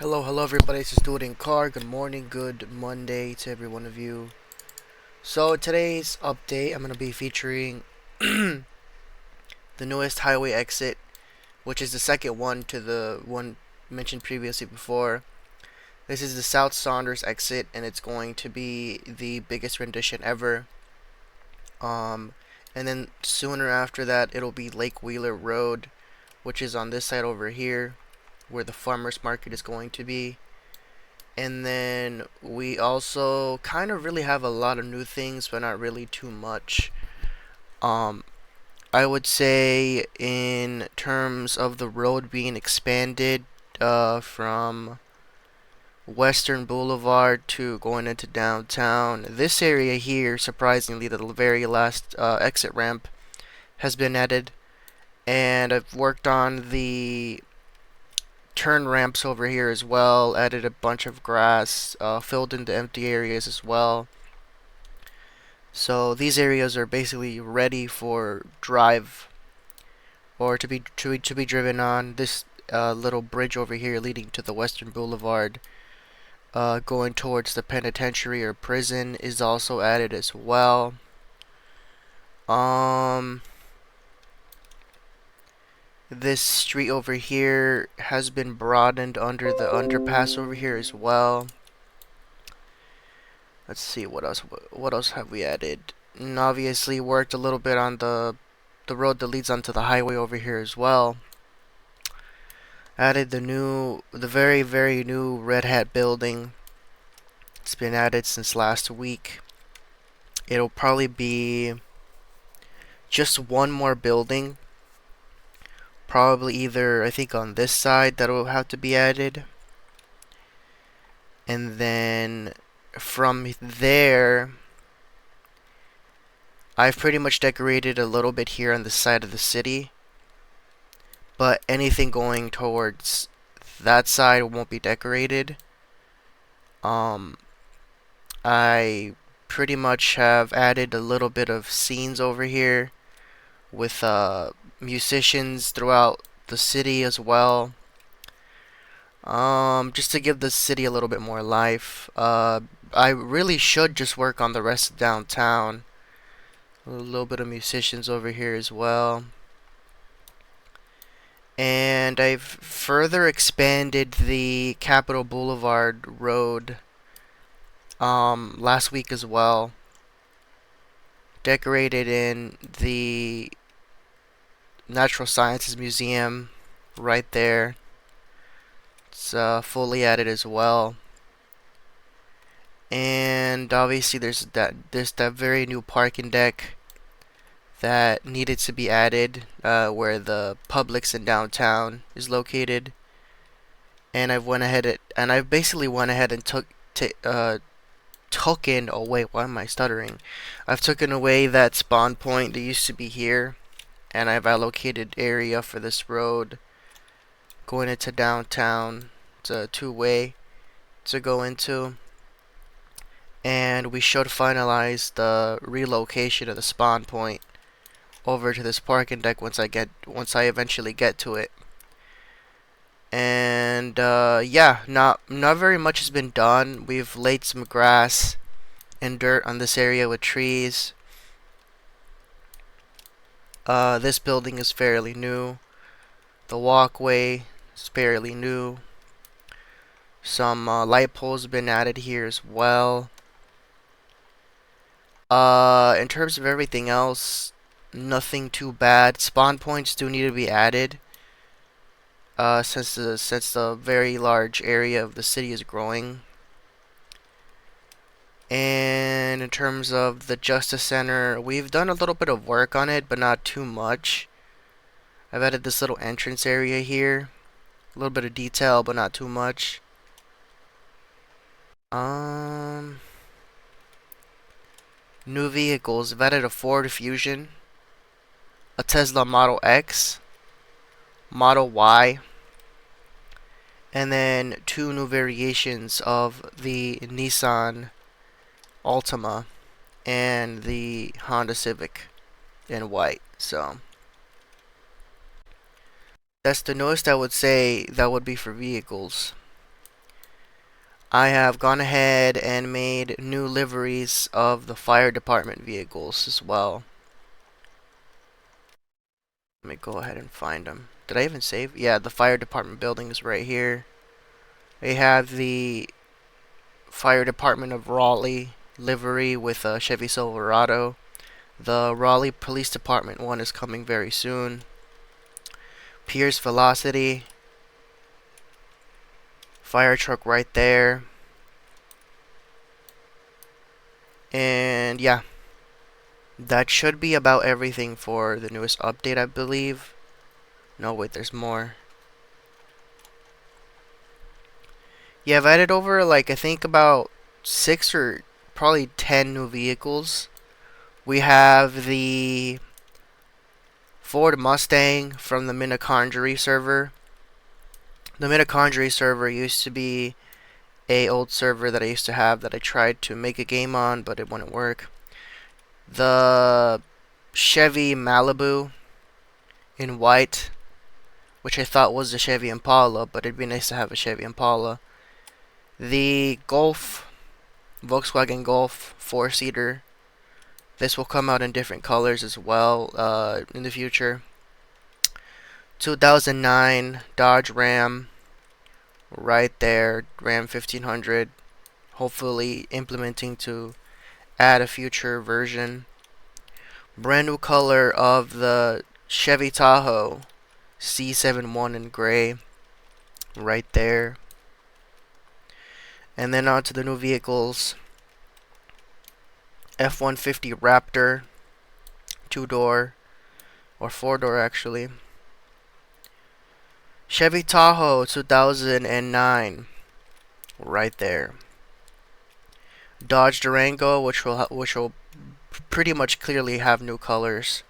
Hello everybody, this is Dude in Car. Good morning, good Monday to every one of you. So today's update, I'm going to be featuring the newest highway exit, which is the second one to the one mentioned previously before. This is the South Saunders exit, and it's going to be the biggest rendition ever. And then sooner after that, it'll be Lake Wheeler Road, which is on this side over here, where the farmers market is going to be. And then we also kind of really have a lot of new things, but not really too much. Um, I would say in terms of the road being expanded from Western Boulevard to going into downtown, this area here, surprisingly, the very last exit ramp has been added. And I've worked on the turn ramps over here as well, added a bunch of grass, filled in the empty areas as well. So these areas are basically ready for drive or to be driven on. This little bridge over here leading to the Western Boulevard, going towards the penitentiary or prison, is also added as well. This street over here has been broadened under the underpass over here as well. Let's see what else. What else have we added? And obviously worked a little bit on the road that leads onto the highway over here as well. Added the very new Red Hat building. It's been added since last week. It'll probably be just one more building. Probably either, I think, on this side that will have to be added. And then from there, I've pretty much decorated a little bit here on the side of the city, but anything going towards that side won't be decorated. I pretty much have added a little bit of scenes over here with musicians throughout the city as well. Just to give the city a little bit more life. I really should just work on the rest of downtown. A little bit of musicians over here as well. And I've further expanded the Capitol Boulevard Road last week as well. Decorated in the Natural Sciences Museum right there. It's fully added as well. And obviously there's that very new parking deck that needed to be added where the Publix in downtown is located. And I've basically went ahead and taken away. Why am I stuttering? I've taken away that spawn point that used to be here, and I've allocated area for this road going into downtown. It's a two-way to go into. And we should finalize the relocation of the spawn point over to this parking deck once I eventually get to it. And yeah, not very much has been done. We've laid some grass and dirt on this area with trees. This building is fairly new. The walkway is fairly new. Some light poles have been added here as well. In terms of everything else, nothing too bad. Spawn points do need to be added. Since the very large area of the city is growing. And in terms of the Justice Center, we've done a little bit of work on it, but not too much. I've added this little entrance area here. A little bit of detail, but not too much. New vehicles. I've added a Ford Fusion, a Tesla Model X, Model Y, and then two new variations of the Nissan Altima and the Honda Civic in white. So that's the newest I would say that would be for vehicles. I have gone ahead and made new liveries of the fire department vehicles as well. Let me go ahead and find them. Did I even save? Yeah, the fire department building is right here. They have the fire department of Raleigh livery with a Chevy Silverado. The Raleigh Police Department one is coming very soon. Pierce Velocity. Fire truck right there. And yeah, that should be about everything for the newest update, I believe. No, wait, there's more. Yeah, I've added over, like, I think about 6 or probably 10 new vehicles. We have the Ford Mustang from the Mitochondria server. The Mitochondria server used to be a old server that I used to have that I tried to make a game on, but it wouldn't work. The Chevy Malibu in white, which I thought was the Chevy Impala, but it'd be nice to have a Chevy Impala. The Golf, Volkswagen Golf 4-seater. This will come out in different colors as well in the future. 2009 Dodge Ram, right there, Ram 1500. Hopefully implementing to add a future version. Brand new color of the Chevy Tahoe C71 in gray, right there. And then on to the new vehicles. F-150 Raptor, 2-door, or 4-door actually. Chevy Tahoe 2009, right there. Dodge Durango, which will pretty much clearly have new colors.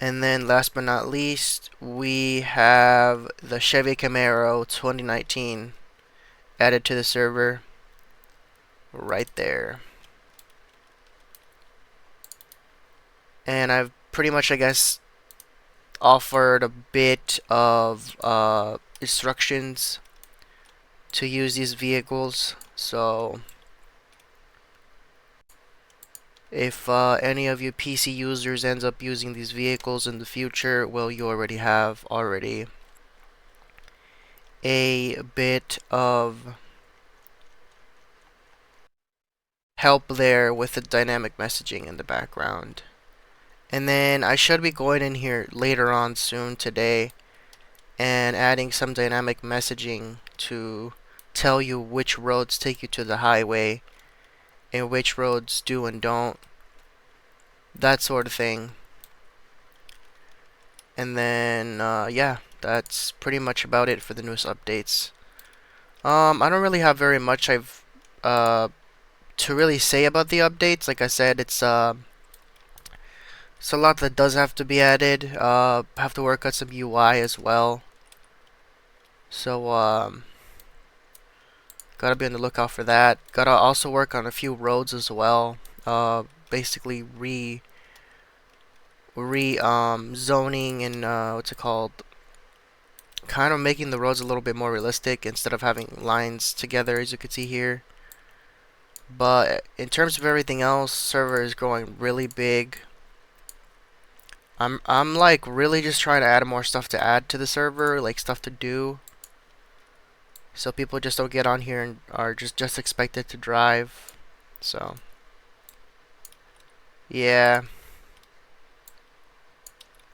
And then last but not least, we have the Chevy Camaro 2019 added to the server, right there. And I've pretty much, I guess, offered a bit of instructions to use these vehicles. So if any of you PC users ends up using these vehicles in the future, well, you already have a bit of help there with the dynamic messaging in the background. And then I should be going in here later on soon today and adding some dynamic messaging to tell you which roads take you to the highway and which roads do and don't, that sort of thing. And then yeah, that's pretty much about it for the newest updates. I don't really have very much to really say about the updates. Like I said, it's a lot that does have to be added. Have to work on some UI as well. So gotta be on the lookout for that. Gotta also work on a few roads as well. Basically zoning and what's it called? Kind of making the roads a little bit more realistic instead of having lines together, as you can see here. But in terms of everything else, server is growing really big. I'm like really just trying to add more stuff to add to the server, like stuff to do, so people just don't get on here and are just expected to drive. So yeah,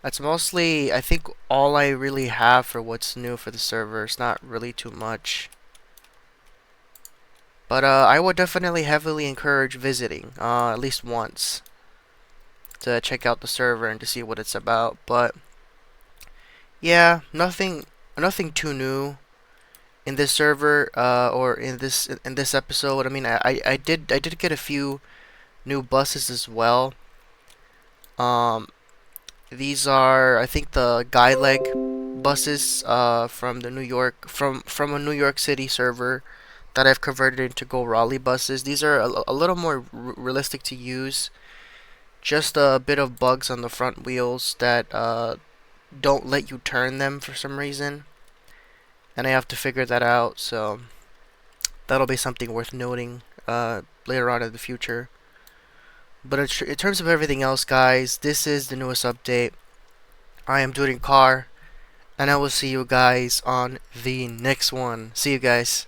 that's mostly, I think, all I really have for what's new for the server. It's not really too much. But I would definitely heavily encourage visiting, at least once, to check out the server and to see what it's about. But yeah, nothing too new in this server or in this episode. I mean, I did get a few new buses as well. These are, I think, the guy leg buses from the from a New York City server that I've converted into Go Raleigh buses. These are a little more realistic to use. Just a bit of bugs on the front wheels that don't let you turn them for some reason. and I have to figure that out. So that'll be something worth noting later on in the future. But in terms of everything else, guys, this is the newest update. I am doing car, and I will see you guys on the next one. See you guys.